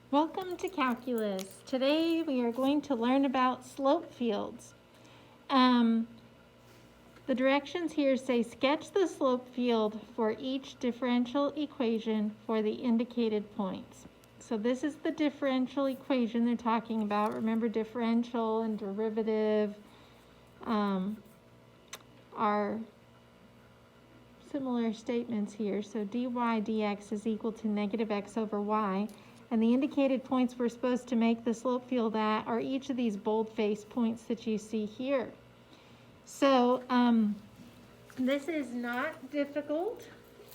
Welcome to Calculus. Today we are going to learn about slope fields. The directions here say sketch the slope field for each differential equation for the indicated points. So this is the differential equation they're talking about. Remember, differential and derivative are similar statements here. So dy dx is equal to negative x over y. And the indicated points we're supposed to make the slope field at are each of these bold-faced points that you see here. So this is not difficult.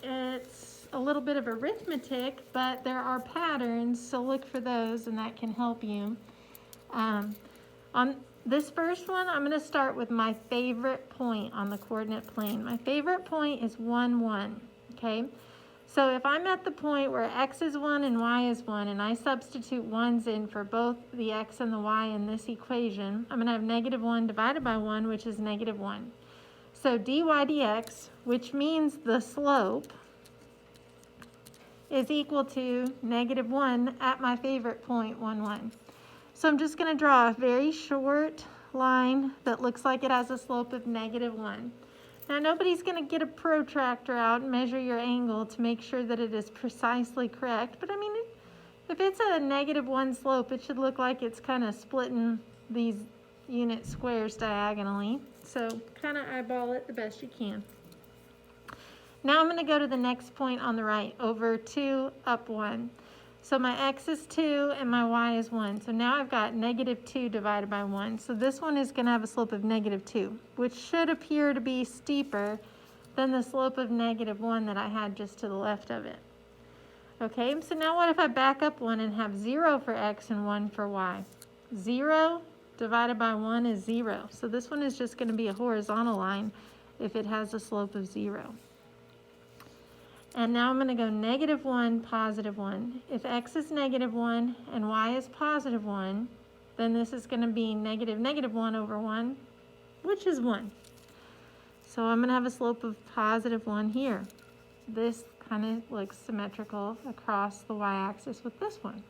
It's a little bit of arithmetic, but there are patterns, so look for those, and that can help you. On this first one, I'm going to start with my favorite point on the coordinate plane. My favorite point is 1, 1, okay? So if I'm at the point where x is 1 and y is 1, and I substitute 1's in for both the x and the y in this equation, I'm going to have negative 1 divided by 1, which is negative 1. So dy dx, which means the slope, is equal to negative 1 at my favorite point, 1, 1. So I'm just going to draw a very short line that looks like it has a slope of negative 1. Now, nobody's going to get a protractor out and measure your angle to make sure that it is precisely correct. But I mean, if it's a negative 1 slope, it should look like it's kind of splitting these unit squares diagonally. So kind of eyeball it the best you can. Now I'm going to go to the next point on the right, over 2, up 1. So my x is 2 and my y is 1. So now I've got negative 2 divided by 1. So this one is going to have a slope of negative 2, which should appear to be steeper than the slope of negative 1 that I had just to the left of it. Okay, so now what if I back up 1 and have 0 for x and 1 for y? 0 divided by 1 is 0. So this one is just going to be a horizontal line if it has a slope of 0. And now I'm going to go negative 1, positive 1. If x is negative 1 and y is positive 1, then this is going to be negative 1 over 1, which is 1. So I'm going to have a slope of positive 1 here. This kind of looks symmetrical across the y-axis with this one.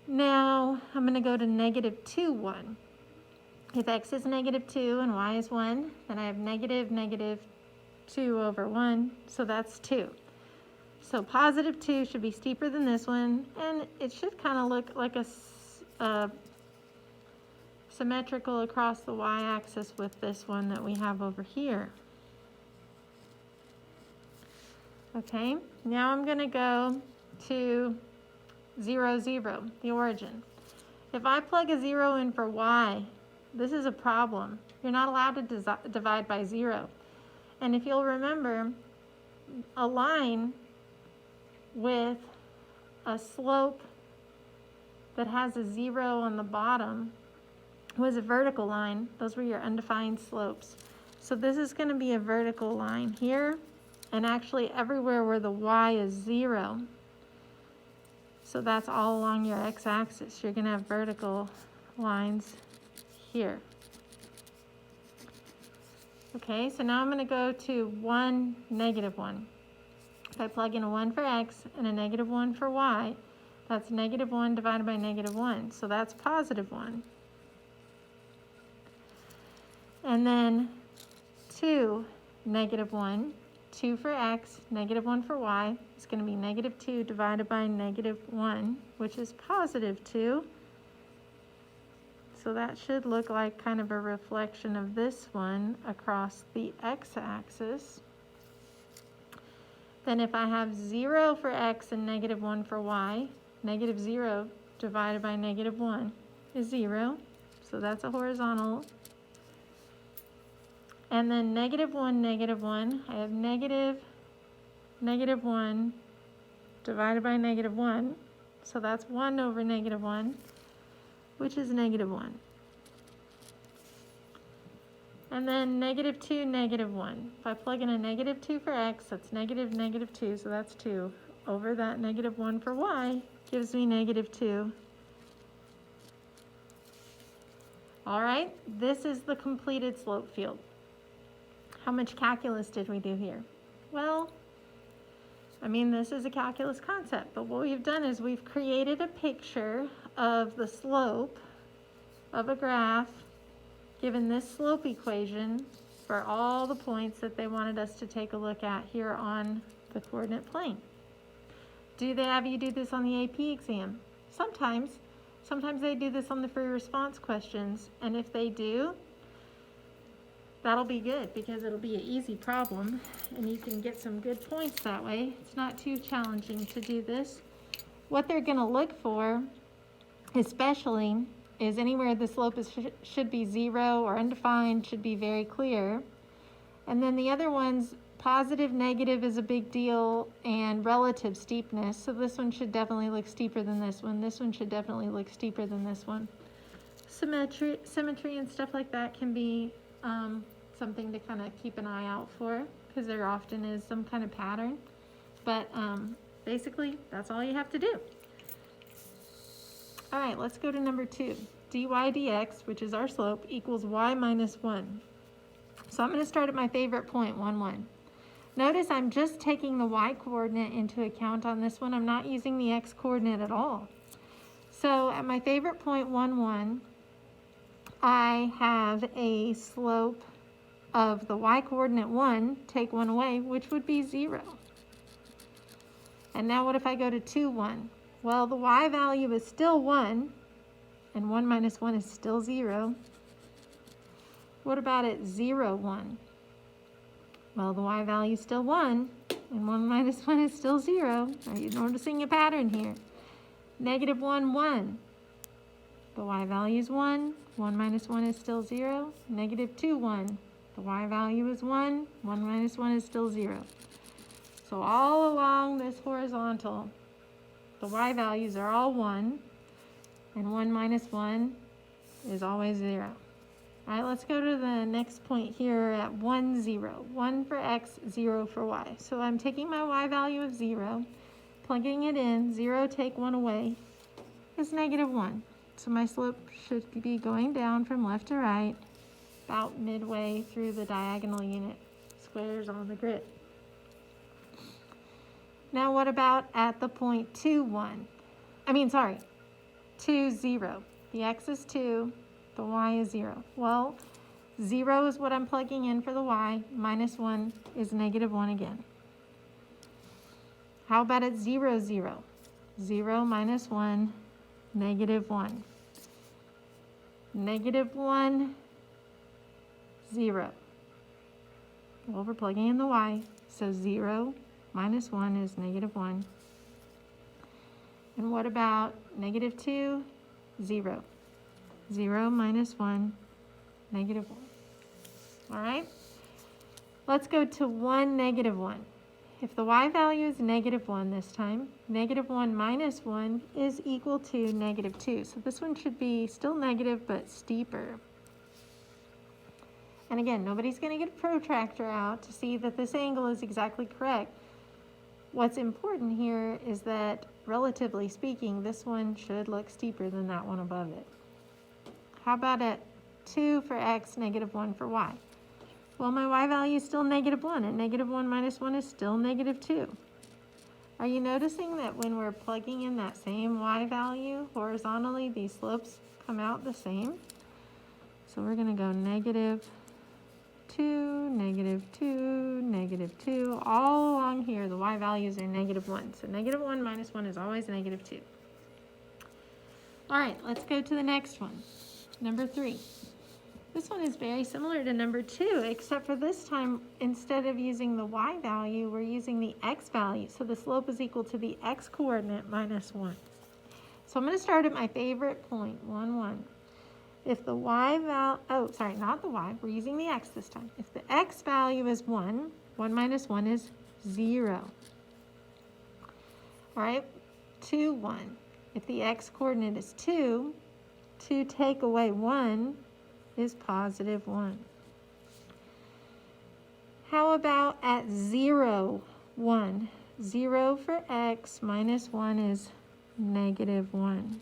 Now I'm going to go to negative 2, 1. If x is negative 2 and y is 1, then I have negative 2 over 1, so that's 2. So positive 2 should be steeper than this one, and it should kind of look like a symmetrical across the y-axis with this one that we have over here. Okay, now I'm going to go to 0, 0, the origin. If I plug a 0 in for y, this is a problem. You're not allowed to divide by 0. And if you'll remember, a line with a slope that has a 0 on the bottom was a vertical line. Those were your undefined slopes. So this is going to be a vertical line here, and actually everywhere where the y is 0. So that's all along your x-axis. You're going to have vertical lines here. Okay, so now I'm going to go to 1, negative 1. If I plug in a 1 for x and a negative 1 for y, that's negative 1 divided by negative 1. So that's positive 1. And then 2, negative 1. 2 for x, negative 1 for y. It's going to be negative 2 divided by negative 1, which is positive 2. So that should look like kind of a reflection of this one across the x-axis. Then if I have 0 for x and negative 1 for y, negative 0 divided by negative 1 is 0. So that's a horizontal. And then negative 1, negative 1, I have negative 1 divided by negative 1. So that's 1 over negative 1. Which is negative 1. And then negative 2, negative 1. If I plug in a negative 2 for x, that's negative 2, so that's 2. Over that negative 1 for y gives me negative 2. All right, this is the completed slope field. How much calculus did we do here? Well, I mean, this is a calculus concept, but what we've done is we've created a picture of the slope of a graph given this slope equation for all the points that they wanted us to take a look at here on the coordinate plane. Do they have you do this on the AP exam? Sometimes. Sometimes they do this on the free response questions, and if they do, that'll be good because it'll be an easy problem and you can get some good points that way. It's not too challenging to do this. What they're going to look for, especially, is anywhere the slope should be 0 or undefined should be very clear. And then the other ones, positive, negative is a big deal, and relative steepness. So this one should definitely look steeper than this one. This one should definitely look steeper than this one. Symmetry and stuff like that can be something to kind of keep an eye out for because there often is some kind of pattern. But basically, that's all you have to do. All right, let's go to number 2. dy dx, which is our slope, equals y minus 1. So I'm going to start at my favorite point, 1, 1. Notice I'm just taking the y coordinate into account on this one. I'm not using the x coordinate at all. So at my favorite point, 1, 1, I have a slope of the y coordinate 1, take 1 away, which would be 0. And now what if I go to 2, 1? Well, the y value is still 1, and 1 minus 1 is still 0. What about at 0, 1? Well, the y value is still 1, and 1 minus 1 is still 0. Are you noticing a pattern here? Negative 1, 1. The y value is 1. 1 minus 1 is still 0. Negative 2, 1. The y value is 1. 1 minus 1 is still 0. So all along this horizontal, the y values are all 1, and 1 minus 1 is always 0. All right, let's go to the next point here at 1, 0. 1 for x, 0 for y. So I'm taking my y value of 0, plugging it in, 0 take 1 away, is negative 1. So my slope should be going down from left to right, about midway through the diagonal unit squares on the grid. Now what about at the point 2, 1? 2, 0. The x is 2, the y is 0. Well, 0 is what I'm plugging in for the y, minus 1 is negative 1 again. How about at 0, 0? 0 minus 1, negative 1. Negative 1, 0. Well, we're plugging in the y, so 0 minus 1 is negative 1. And what about negative 2, 0. 0 minus 1, negative 1. All right? Let's go to 1, negative 1. If the y value is negative 1 this time, negative 1 minus 1 is equal to negative 2. So this one should be still negative but steeper. And again, nobody's going to get a protractor out to see that this angle is exactly correct. What's important here is that, relatively speaking, this one should look steeper than that one above it. How about at 2 for x, negative 1 for y? Well, my y value is still negative 1, and negative 1 minus 1 is still negative 2. Are you noticing that when we're plugging in that same y value horizontally, these slopes come out the same? So we're going to go negative 2, negative 2, negative 2. All along here, the y values are negative 1. So negative 1 minus 1 is always negative 2. All right, let's go to the next one. Number 3. This one is very similar to number 2, except for this time, instead of using the y value, we're using the x value. So the slope is equal to the x coordinate minus 1. So I'm going to start at my favorite point, 1, 1. If the y value, not the y, we're using the x this time. If the x value is 1, 1 minus 1 is 0. All right, 2, 1. If the x coordinate is 2, 2 take away 1 is positive 1. How about at 0, 1? 0 for x minus 1 is negative 1.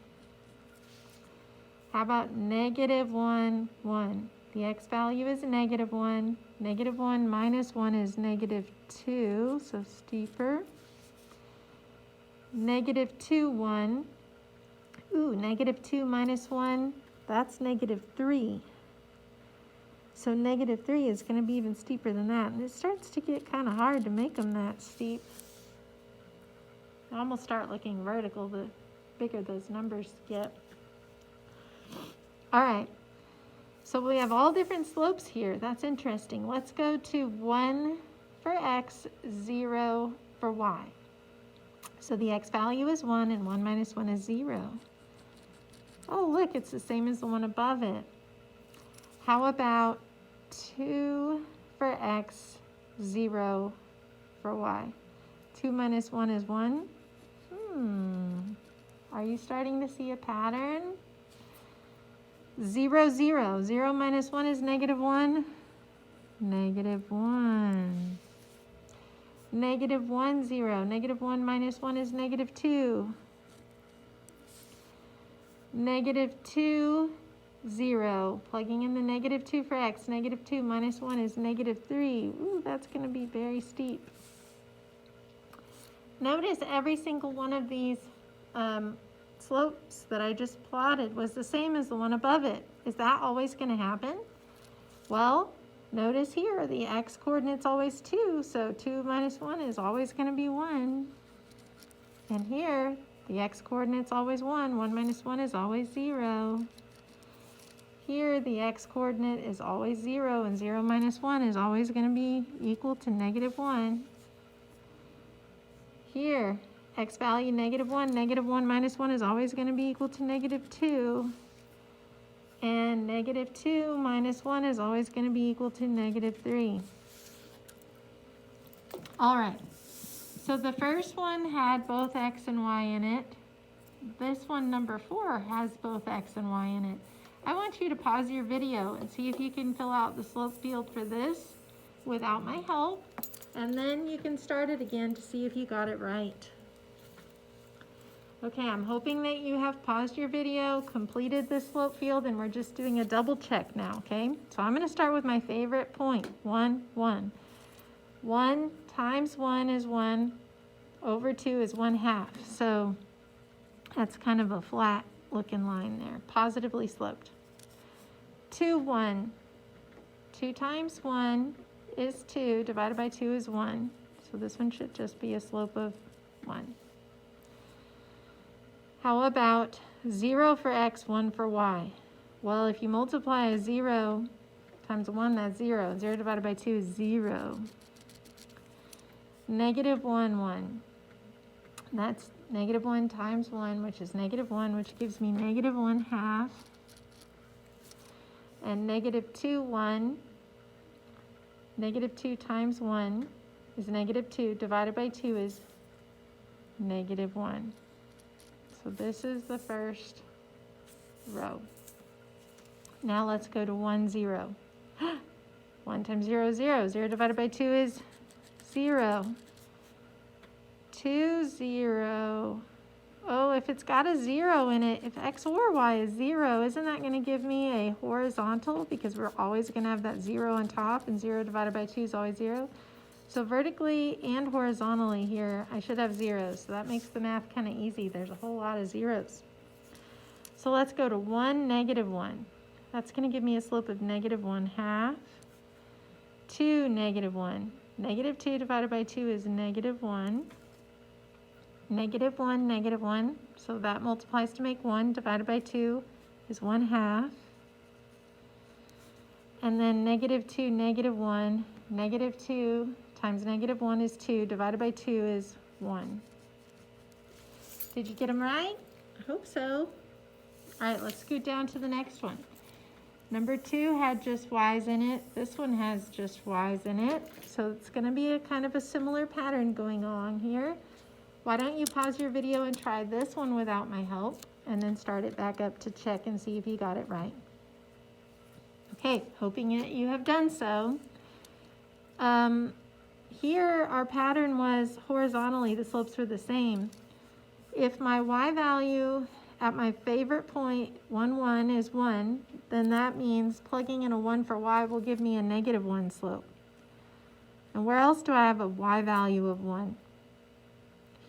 How about negative 1, 1? The x value is negative 1. Negative 1 minus 1 is negative 2, so steeper. negative 2, 1. Ooh, negative 2 minus 1, that's negative 3. So negative 3 is going to be even steeper than that. And it starts to get kind of hard to make them that steep. They almost start looking vertical the bigger those numbers get. All right. So we have all different slopes here. That's interesting. Let's go to 1 for x, 0 for y. So the x value is 1 and 1 minus 1 is 0. Oh, look, it's the same as the one above it. How about 2 for x, 0 for y? 2 minus 1 is 1. Are you starting to see a pattern? 0, 0. 0 minus 1 is negative 1. Negative 1. Negative 1, 0. Negative 1 minus 1 is negative 2. Negative 2, 0. Plugging in the negative 2 for x. Negative 2 minus 1 is negative 3. Ooh, that's going to be very steep. Notice every single one of these slopes that I just plotted was the same as the one above it. Is that always going to happen? Well, notice here the x coordinate's always 2, so 2 minus 1 is always going to be 1. And here, the x coordinate's always 1. 1 minus 1 is always 0. Here, the x coordinate is always 0, and 0 minus 1 is always going to be equal to negative 1. Here, x value negative 1. Negative 1 minus 1 is always going to be equal to negative 2. And negative 2 minus 1 is always going to be equal to negative 3. All right. So the first one had both x and y in it. This one, number 4, has both x and y in it. I want you to pause your video and see if you can fill out the slope field for this without my help. And then you can start it again to see if you got it right. Okay, I'm hoping that you have paused your video, completed the slope field, and we're just doing a double check now, okay? So I'm going to start with my favorite point, 1, 1. 1 times 1 is 1, over 2 is 1/2. So that's kind of a flat looking line there, positively sloped. 2, 1. 2 times 1 is 2, divided by 2 is 1. So this one should just be a slope of 1. How about 0 for x, 1 for y? Well, if you multiply a 0 times 1, that's 0. 0 divided by 2 is 0. Negative 1, 1. That's negative 1 times 1, which is negative 1, which gives me negative 1/2. And negative 2, 1. Negative 2 times 1 is negative 2. Divided by 2 is negative 1. So this is the first row. Now let's go to 1, 0. 1 times 0 is 0. 0 divided by 2 is 0. 2, 0. Oh, if it's got a 0 in it, if x or y is 0, isn't that going to give me a horizontal? Because we're always going to have that 0 on top, and 0 divided by 2 is always 0. So vertically and horizontally here, I should have zeros. So that makes the math kind of easy. There's a whole lot of zeros. So let's go to 1, negative 1. That's going to give me a slope of negative 1/2. 2, negative 1. Negative 2 divided by 2 is negative 1. Negative 1, negative 1. So that multiplies to make 1. Divided by 2 is 1/2. And then negative 2, negative 1. Negative 2 times negative 1 is 2. Divided by 2 is 1. Did you get them right? I hope so. All right, let's scoot down to the next one. Number 2 had just y's in it. This one has just y's in it. So it's going to be a kind of a similar pattern going on here. Why don't you pause your video and try this one without my help, and then start it back up to check and see if you got it right. Okay, hoping that you have done so. Here our pattern was horizontally, the slopes were the same. If my y value at my favorite point, 1, 1 is 1, then that means plugging in a 1 for y will give me a negative 1 slope. And where else do I have a y value of 1?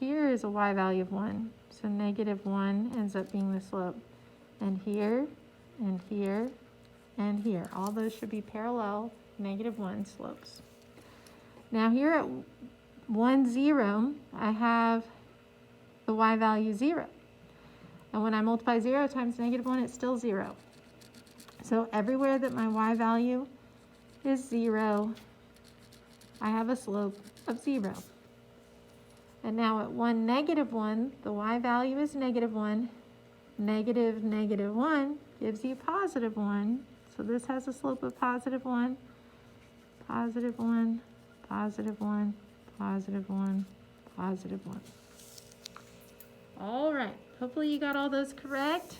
here is a y value of 1. So negative 1 ends up being the slope. And here, and here, and here. All those should be parallel negative 1 slopes. Now here at 1, 0, I have the y value 0. And when I multiply 0 times negative 1, it's still 0. So everywhere that my y value is 0, I have a slope of 0. And now at 1, negative 1, the y value is negative 1. Negative, negative 1 gives you positive 1. So this has a slope of positive 1, positive 1, positive 1, positive 1, positive 1. All right, hopefully you got all those correct.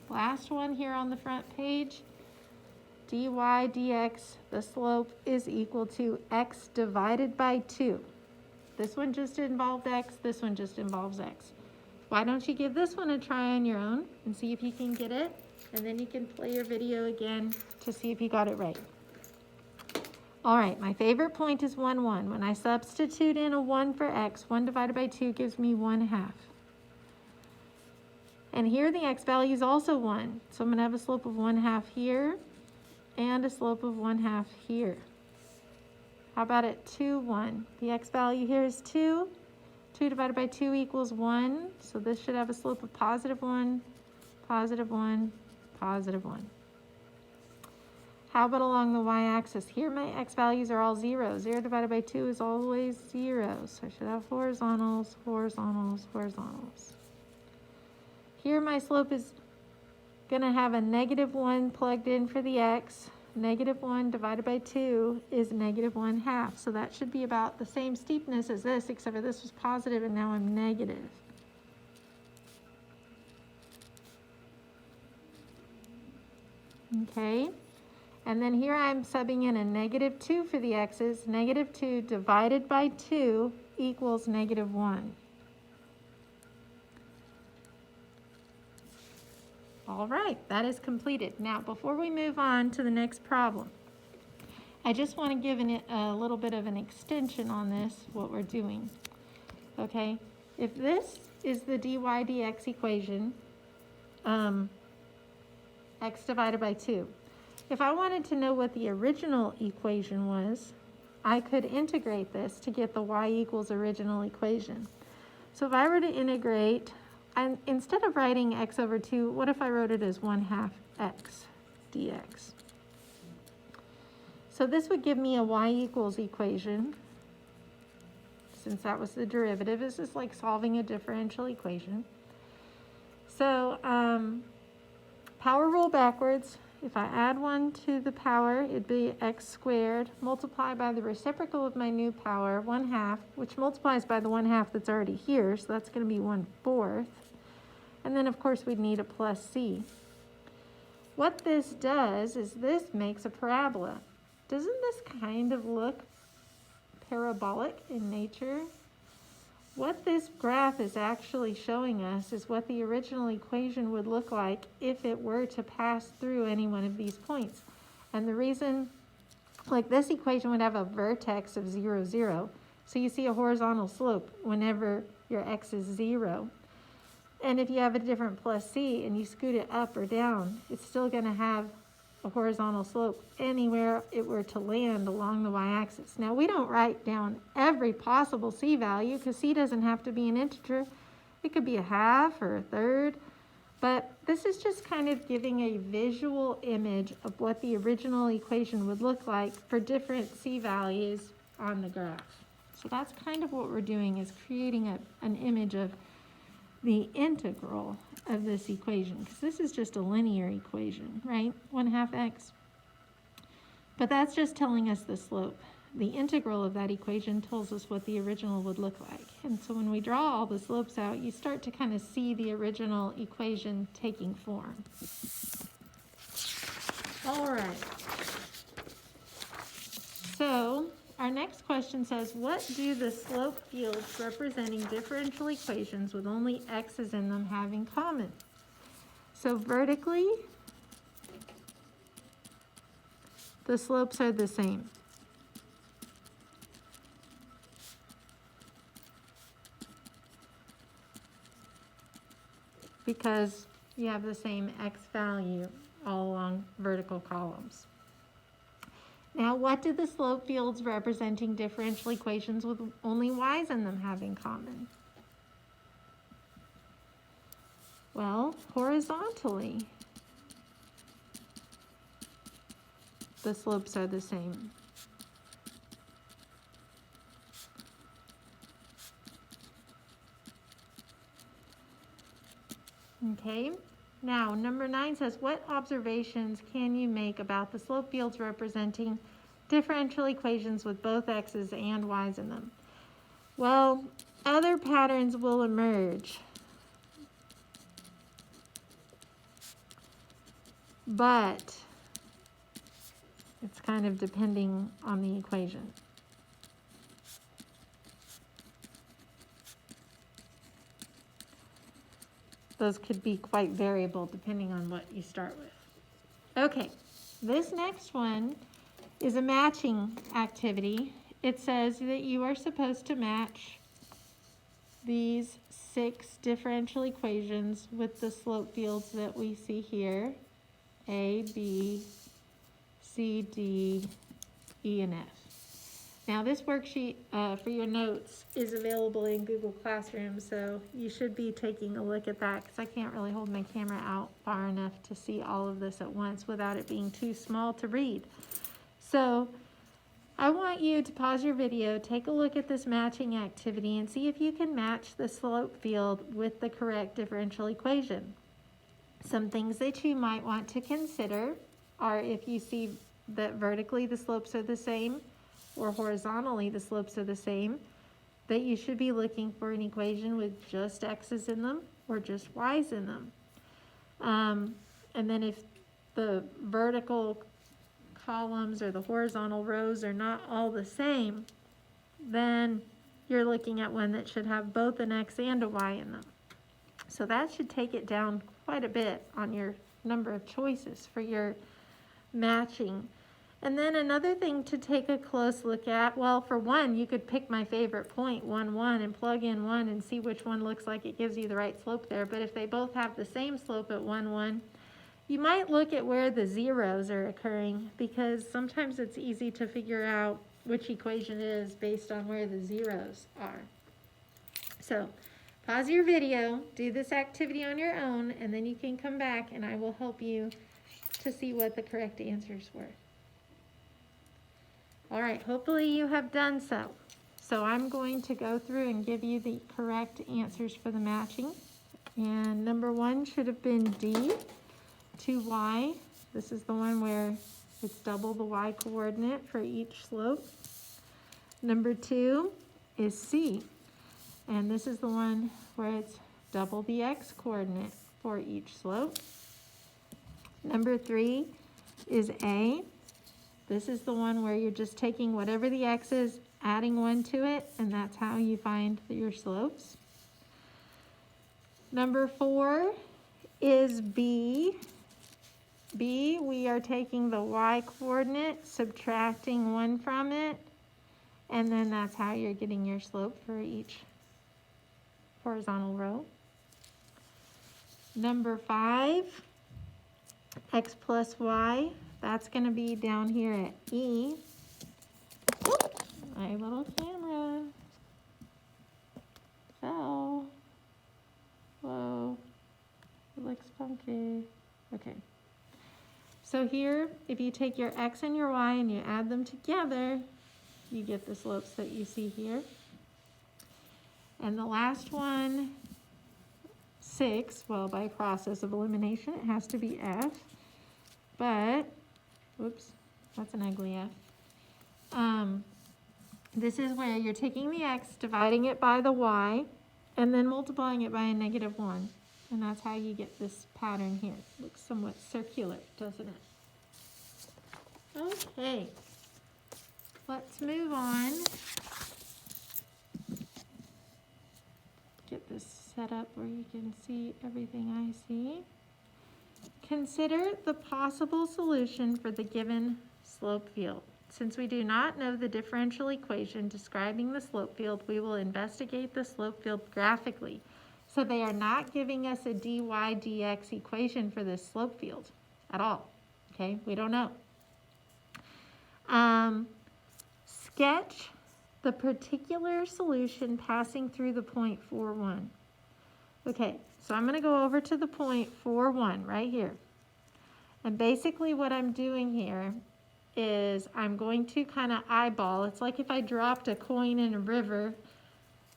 Last one here on the front page. dy dx, the slope is equal to x divided by 2. This one just involved x, this one just involves x. Why don't you give this one a try on your own and see if you can get it, and then you can play your video again to see if you got it right. All right, my favorite point is 1, 1. When I substitute in a 1 for x, 1 divided by 2 gives me 1/2. And here the x value is also 1. So I'm going to have a slope of 1/2 here and a slope of 1/2 here. How about at 2, 1? The x value here is 2. 2 divided by 2 equals 1. So this should have a slope of positive 1, positive 1, positive 1. How about along the y-axis? Here my x values are all 0. 0 divided by 2 is always 0. So I should have horizontals, horizontals, horizontals. Here my slope is going to have a negative 1 plugged in for the x. Negative 1 divided by 2 is negative 1/2. So that should be about the same steepness as this, except for this was positive and now I'm negative. Okay. And then here I'm subbing in a negative 2 for the x's. Negative 2 divided by 2 equals negative 1. All right, that is completed. Now, before we move on to the next problem, I just want to give a little bit of an extension on this, what we're doing. Okay, if this is the dy dx equation, x divided by 2. If I wanted to know what the original equation was, I could integrate this to get the y equals original equation. So if I were to integrate, and instead of writing x over 2, what if I wrote it as 1/2 x dx? So this would give me a y equals equation. Since that was the derivative, this is like solving a differential equation. So power rule backwards. If I add 1 to the power, it'd be x squared multiplied by the reciprocal of my new power, 1/2, which multiplies by the 1/2 that's already here, so that's going to be 1/4. And then, of course, we'd need a plus c. What this does is this makes a parabola. Doesn't this kind of look parabolic in nature? What this graph is actually showing us is what the original equation would look like if it were to pass through any one of these points. And the reason, like this equation would have a vertex of 0, 0. So you see a horizontal slope whenever your x is 0. And if you have a different plus c and you scoot it up or down, it's still going to have a horizontal slope anywhere it were to land along the y-axis. Now, we don't write down every possible c value because c doesn't have to be an integer. It could be a half or a third. But this is just kind of giving a visual image of what the original equation would look like for different c values on the graph. So that's kind of what we're doing, is creating an image of the integral of this equation, because this is just a linear equation, right? 1/2 x. But that's just telling us the slope. The integral of that equation tells us what the original would look like. And so when we draw all the slopes out, you start to kind of see the original equation taking form. All right. So our next question says, what do the slope fields representing differential equations with only x's in them have in common? So vertically, the slopes are the same. because you have the same x value all along vertical columns. Now, what do the slope fields representing differential equations with only y's in them have in common? Well, horizontally, the slopes are the same. Okay, now number 9 says, what observations can you make about the slope fields representing differential equations with both x's and y's in them? Well, other patterns will emerge, but it's kind of depending on the equation. Those could be quite variable depending on what you start with. Okay, this next one is a matching activity. It says that you are supposed to match these 6 differential equations with the slope fields that we see here, A, B, C, D, E, and F. Now this worksheet for your notes is available in Google Classroom, so you should be taking a look at that because I can't really hold my camera out far enough to see all of this at once without it being too small to read. So I want you to pause your video, take a look at this matching activity, and see if you can match the slope field with the correct differential equation. Some things that you might want to consider are if you see that vertically the slopes are the same, or horizontally the slopes are the same, that you should be looking for an equation with just x's in them or just y's in them. And then if the vertical columns or the horizontal rows are not all the same, then you're looking at one that should have both an x and a y in them. So that should take it down quite a bit on your number of choices for your matching. And then another thing to take a close look at, well, for one, you could pick my favorite point, 1, 1, and plug in 1 and see which one looks like it gives you the right slope there. But if they both have the same slope at 1, 1, you might look at where the zeros are occurring, because sometimes it's easy to figure out which equation it is based on where the zeros are. So pause your video, do this activity on your own, and then you can come back and I will help you to see what the correct answers were. All right, hopefully you have done so. So I'm going to go through and give you the correct answers for the matching. And number 1 should have been D, 2y. This is the one where it's double the y coordinate for each slope. Number 2 is C. And this is the one where it's double the x coordinate for each slope. Number 3 is A. This is the one where you're just taking whatever the x is, adding 1 to it, and that's how you find your slopes. Number 4 is B. B, we are taking the y coordinate, subtracting 1 from it, and then that's how you're getting your slope for each horizontal row. Number 5, x plus y. That's going to be down here at E. My little camera fell. Whoa, it looks funky. Okay. So here, if you take your x and your y and you add them together, you get the slopes that you see here. And the last one, 6, well, by process of elimination, it has to be F. But whoops, that's an ugly F. This is where you're taking the x, dividing it by the y, and then multiplying it by a -1. And that's how you get this pattern here. It looks somewhat circular, doesn't it? Okay, let's move on. Get this set up where you can see everything I see. Consider the possible solution for the given slope field. Since we do not know the differential equation describing the slope field, we will investigate the slope field graphically. So they are not giving us a dy dx equation for this slope field at all. Okay, we don't know. Sketch the particular solution passing through the point 4, 1. Okay, so I'm going to go over to the point 4, 1 right here. And basically what I'm doing here is I'm going to kind of eyeball. It's like if I dropped a coin in a river.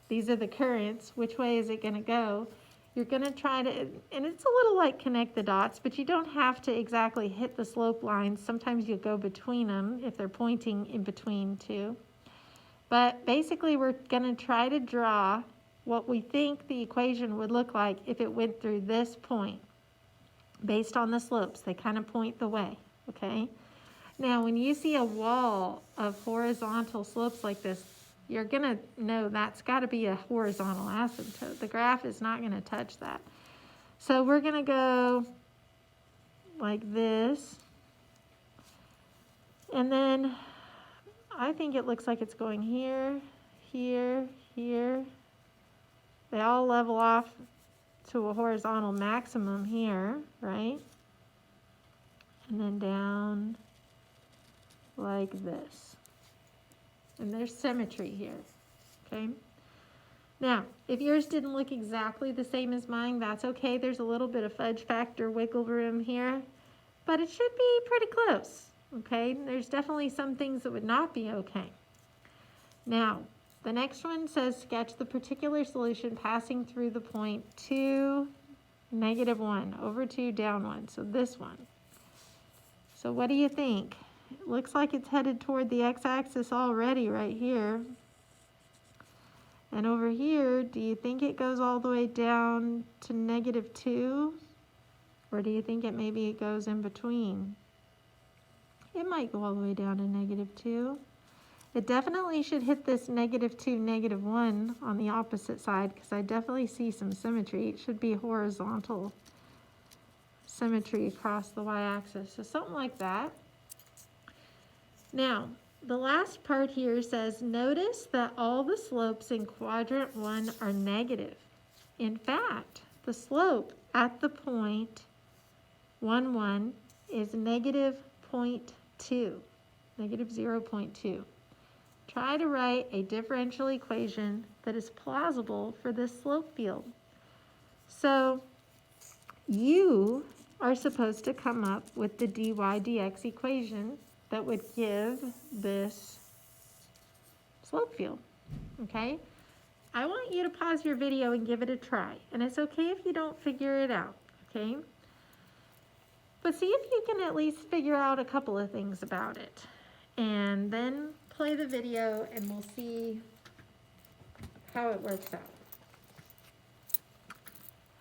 These are the currents. Which way is it going to go? You're going to try to, and it's a little like connect the dots, but you don't have to exactly hit the slope lines. Sometimes you'll go between them if they're pointing in between two. But basically we're going to try to draw what we think the equation would look like if it went through this point based on the slopes. They kind of point the way, okay? Now when you see a wall of horizontal slopes like this, you're going to know that's got to be a horizontal asymptote. The graph is not going to touch that. So we're going to go like this. And then I think it looks like it's going here, here, here. They all level off to a horizontal maximum here, right? And then down like this. And there's symmetry here, okay? Now, if yours didn't look exactly the same as mine, that's okay. There's a little bit of fudge factor wiggle room here, but it should be pretty close, okay? There's definitely some things that would not be okay. Now, the next one says sketch the particular solution passing through the point 2, -1, over 2, down 1. So this one. So what do you think? It looks like it's headed toward the x-axis already right here. And over here, do you think it goes all the way down to -2? Or do you think maybe it goes in between? It might go all the way down to -2. It definitely should hit this -2, -1 on the opposite side because I definitely see some symmetry. It should be horizontal symmetry across the y-axis. So something like that. Now, the last part here says, notice that all the slopes in quadrant 1 are negative. In fact, the slope at the point 1, 1 is -0.2, -0.2. Try to write a differential equation that is plausible for this slope field. So you are supposed to come up with the dy dx equation that would give this slope field, okay? I want you to pause your video and give it a try. And it's okay if you don't figure it out, okay? But see if you can at least figure out a couple of things about it. And then play the video and we'll see how it works out.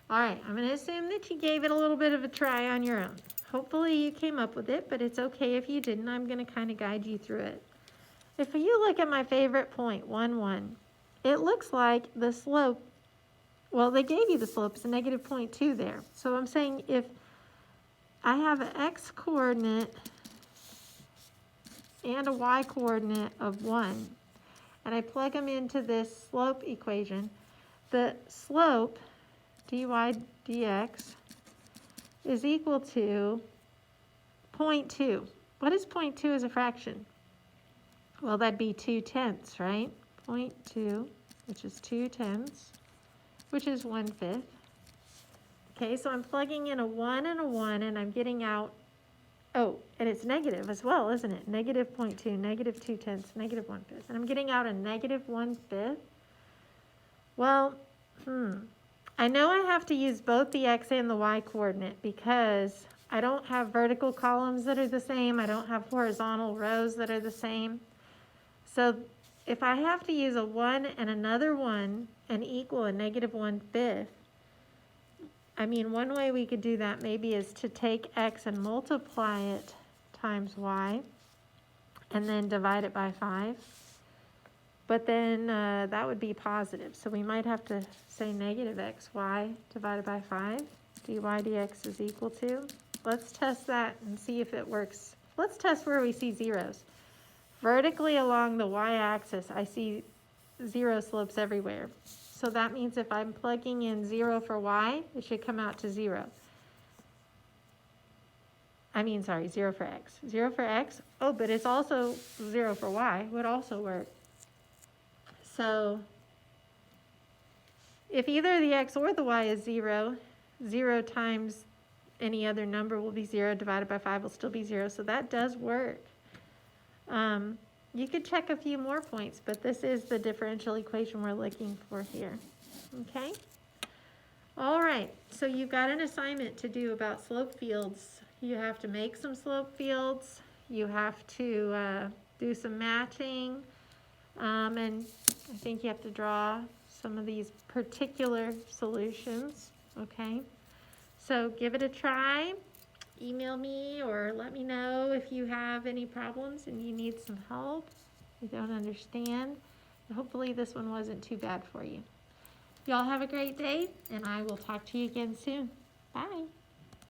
All right, I'm going to assume that you gave it a little bit of a try on your own. Hopefully you came up with it, but it's okay if you didn't. I'm going to kind of guide you through it. If you look at my favorite point, 1, 1, it looks like the slope, well, they gave you the slope, it's a -0.2 there. So I'm saying if I have an x coordinate and a y coordinate of 1, and I plug them into this slope equation, the slope, dy dx, is equal to 0.2. What is 0.2 as a fraction? Well, that'd be 2/10, right? 0.2, which is 2/10, which is 1/5. Okay, so I'm plugging in a 1 and a 1, and I'm getting out, oh, and it's negative as well, isn't it? -0.2, -2/10, -1/5. And I'm getting out a -1/5. Well, I know I have to use both the x and the y coordinate because I don't have vertical columns that are the same. I don't have horizontal rows that are the same. So if I have to use a 1 and another 1 and equal a -1/5, I mean, one way we could do that maybe is to take x and multiply it times y and then divide it by 5. But then that would be positive. So we might have to say -xy divided by 5, dy dx is equal to. Let's test that and see if it works. Let's test where we see zeros. Vertically along the y-axis, I see zero slopes everywhere. So that means if I'm plugging in 0 for y, it should come out to 0. I mean, sorry, 0 for x. 0 for x, oh, but it's also 0 for y, would also work. So if either the x or the y is 0, 0 times any other number will be 0, divided by 5 will still be 0, so that does work. You could check a few more points, but this is the differential equation we're looking for here, okay? All right, so you've got an assignment to do about slope fields. You have to make some slope fields, you have to do some matching, and I think you have to draw some of these particular solutions, okay? So give it a try. Email me or let me know if you have any problems and you need some help, you don't understand. Hopefully this one wasn't too bad for you. Y'all have a great day, and I will talk to you again soon. Bye.